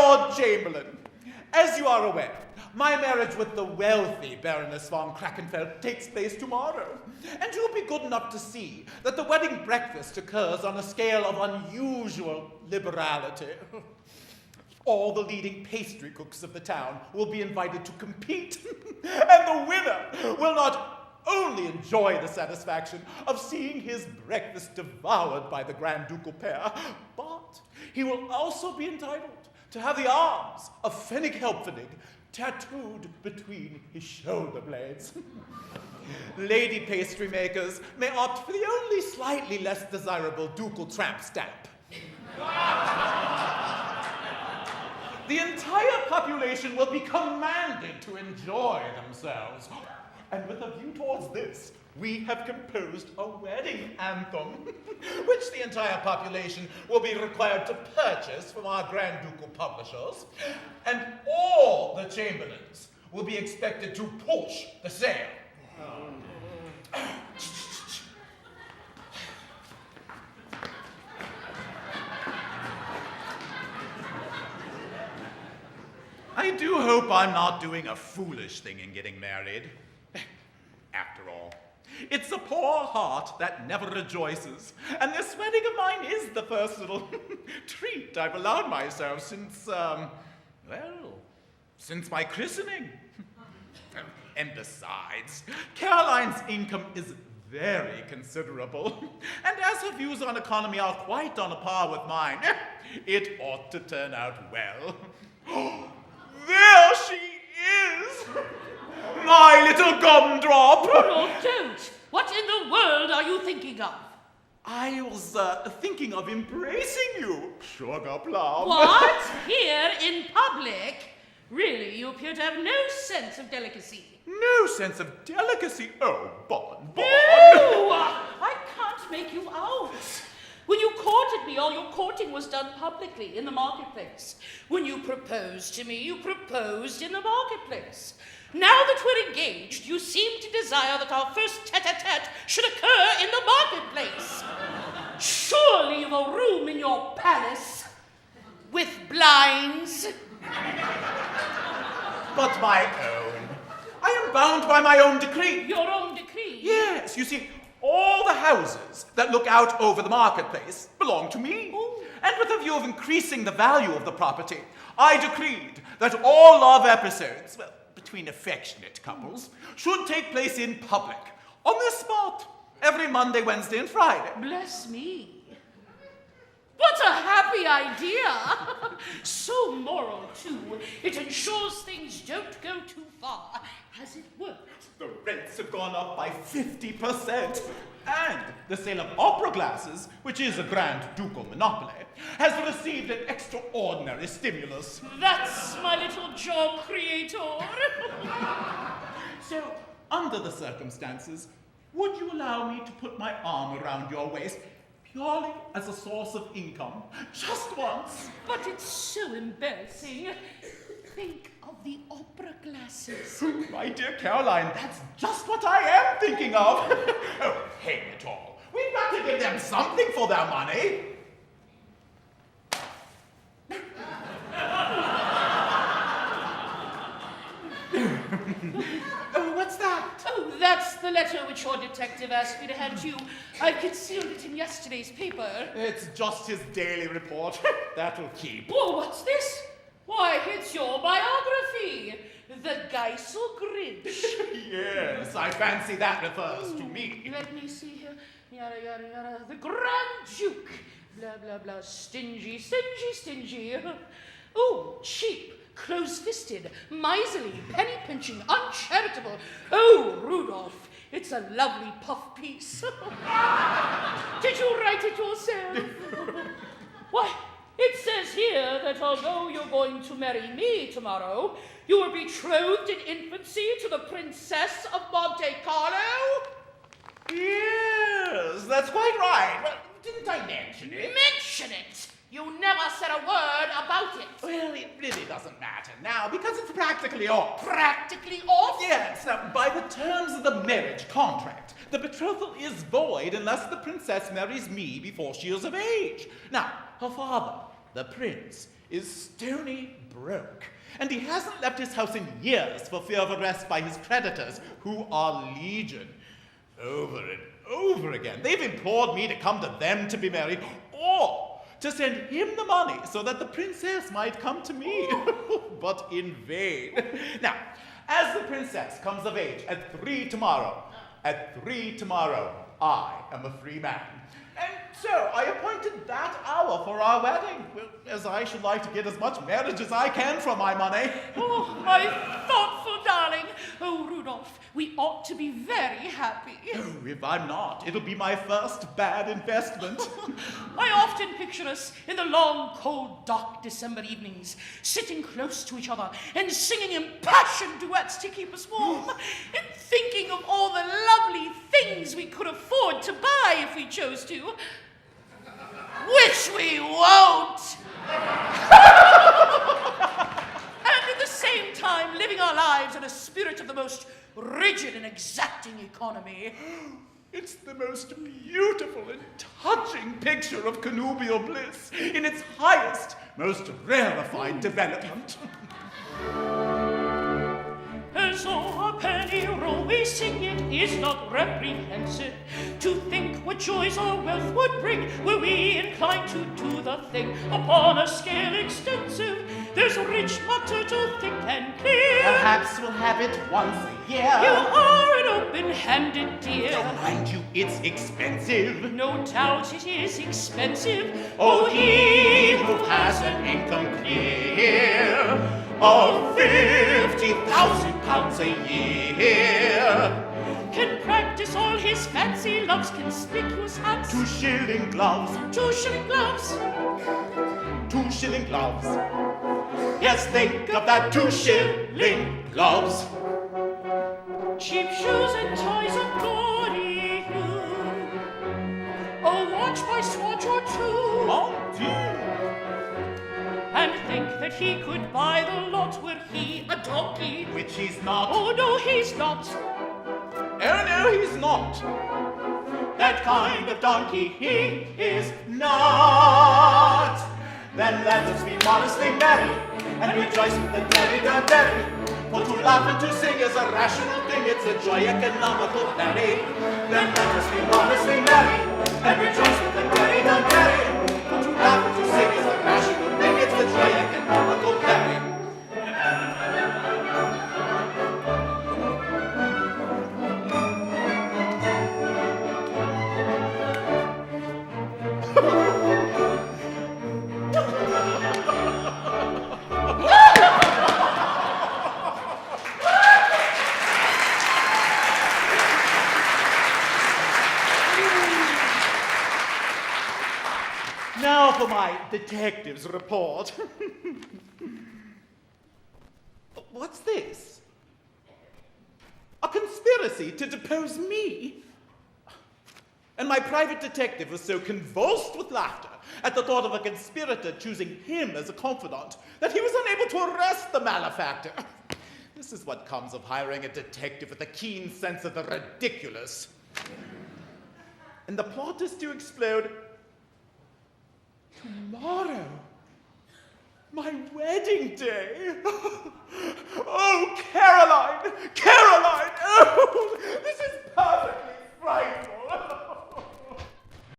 Lord Chamberlain, as you are aware, my marriage with the wealthy Baroness von Krakenfeldt takes place tomorrow, and you'll be good enough to see that the wedding breakfast occurs on a scale of unusual liberality. All the leading pastry cooks of the town will be invited to compete, and the winner will not only enjoy the satisfaction of seeing his breakfast devoured by the Grand Ducal pair, but he will also be entitled to have the Arms of Pfennig Halbpfennig tattooed between his shoulder blades. Lady pastry makers may opt for the only slightly less desirable Ducal Tramp-stamp. The entire population will be commanded to enjoy themselves. And with a view towards this, we have composed a wedding anthem, which the entire population will be required to purchase from our Grand Ducal publishers, and all the Chamberlains will be expected to push the sale. I do hope I'm not doing a foolish thing in getting married. After all, it's a poor heart that never rejoices, and this wedding of mine is the first little treat I've allowed myself since, since my christening. And besides, Caroline's income is very considerable, and as her views on economy are quite on a par with mine, it ought to turn out well. There she is! My little gumdrop! Oh, don't! What in the world are you thinking of? I was thinking of embracing you, sugar plum. What? Here in public? Really, you appear to have no sense of delicacy. No sense of delicacy? Oh, Bon. No! I can't make you out. When you courted me, all your courting was done publicly in the marketplace. When you proposed to me, you proposed in the marketplace. Now that we're engaged, you seem to desire that our first tete-a-tete should occur in the marketplace. Surely you've a room in your palace with blinds. But my own. I am bound by my own decree. Your own decree? Yes, you see, all the houses that look out over the marketplace belong to me. Ooh. And with a view of increasing the value of the property, I decreed that all love episodes, well, between affectionate couples, should take place in public, on this spot, every Monday, Wednesday, and Friday. Bless me. What a happy idea! So moral, too. It ensures things don't go too far. Has it worked? The rents have gone up by 50%, and the sale of opera glasses, which is a Grand Ducal monopoly, has received an extraordinary stimulus. That's my little job creator. So, under the circumstances, would you allow me to put my arm around your waist purely as a source of income, just once? But it's so embarrassing. Think of the opera glasses. My dear Caroline, that's just what I am thinking of. Oh, hang it all. We've got to give them something for their money. Oh, what's that? Oh, that's the letter which your detective asked me to hand you. I concealed it in yesterday's paper. It's just his daily report. That'll keep. Oh, what's this? Why, it's your biography. The Geisel Grinch. Yes, I fancy that refers to me. Let me see here. Yada, yada, yada. The Grand Duke. Blah, blah, blah. Stingy, stingy, stingy. Oh, cheap, close-fisted, miserly, penny-pinching, uncharitable. Oh, Rudolph, it's a lovely puff piece. Did you write it yourself? Why, it says here that although you're going to marry me tomorrow, you were betrothed in infancy to the Princess of Monte Carlo? Yes, that's quite right. Well, didn't I mention it? Mention it! You never said a word about it. Well, it really doesn't matter now because it's practically off. Practically off? Yes, now, by the terms of the marriage contract, the betrothal is void unless the princess marries me before she is of age. Now, her father, The prince is stony broke, and he hasn't left his house in years for fear of arrest by his creditors, who are legion. Over and over again, they've implored me to come to them to be married, or to send him the money so that the princess might come to me, but in vain. Now, as the princess comes of age at 3 tomorrow, I am a free man. And so I appointed that hour for our wedding, as I should like to get as much marriage as I can from my money. Oh, my thoughtful darling. Oh, Rudolph, we ought to be very happy. Oh, if I'm not, it'll be my first bad investment. I often picture us in the long, cold, dark December evenings, sitting close to each other and singing impassioned duets to keep us warm, and thinking of all the lovely things we could afford to buy if we chose to. Which we won't! And at the same time, living our lives in a spirit of the most rigid and exacting economy. It's the most beautiful and touching picture of connubial bliss in its highest, most rarefied development. As o'er a penny roll we sing, it is not reprehensive to think what joys our wealth would bring were we inclined to do the thing upon a scale extensive. There's rich matter to think and clear. Perhaps we'll have it once a year. You are an open-handed dear. Don't mind you, it's expensive. No doubt it is expensive. Oh, he who has an income clear of 50,000 pounds a year can practice all his fancy loves, conspicuous hats, 2 shilling gloves, 2 shilling gloves, 2 shilling gloves. Yes, think of that, 2 shilling gloves. Cheap shoes and ties of gaudy hue, a watch by Swatch or 2. Mon Dieu! And think that he could buy the lot were he a donkey. Which he's not. Oh, no, he's not. Oh, no, he's not. That kind of donkey he is not. Then let us be modestly merry and rejoice with the merry. For to laugh and to sing is a rational thing, it's a joy economical penny. Then let us be modestly merry and rejoice with the merry. For to laugh and to sing is a rational thing, it's a joy economical penny. Now for my detective's report. What's this? A conspiracy to depose me? And my private detective was so convulsed with laughter at the thought of a conspirator choosing him as a confidant that he was unable to arrest the malefactor. This is what comes of hiring a detective with a keen sense of the ridiculous. And the plot is to explode tomorrow, my wedding day. Oh, Caroline, oh, this is perfectly frightful.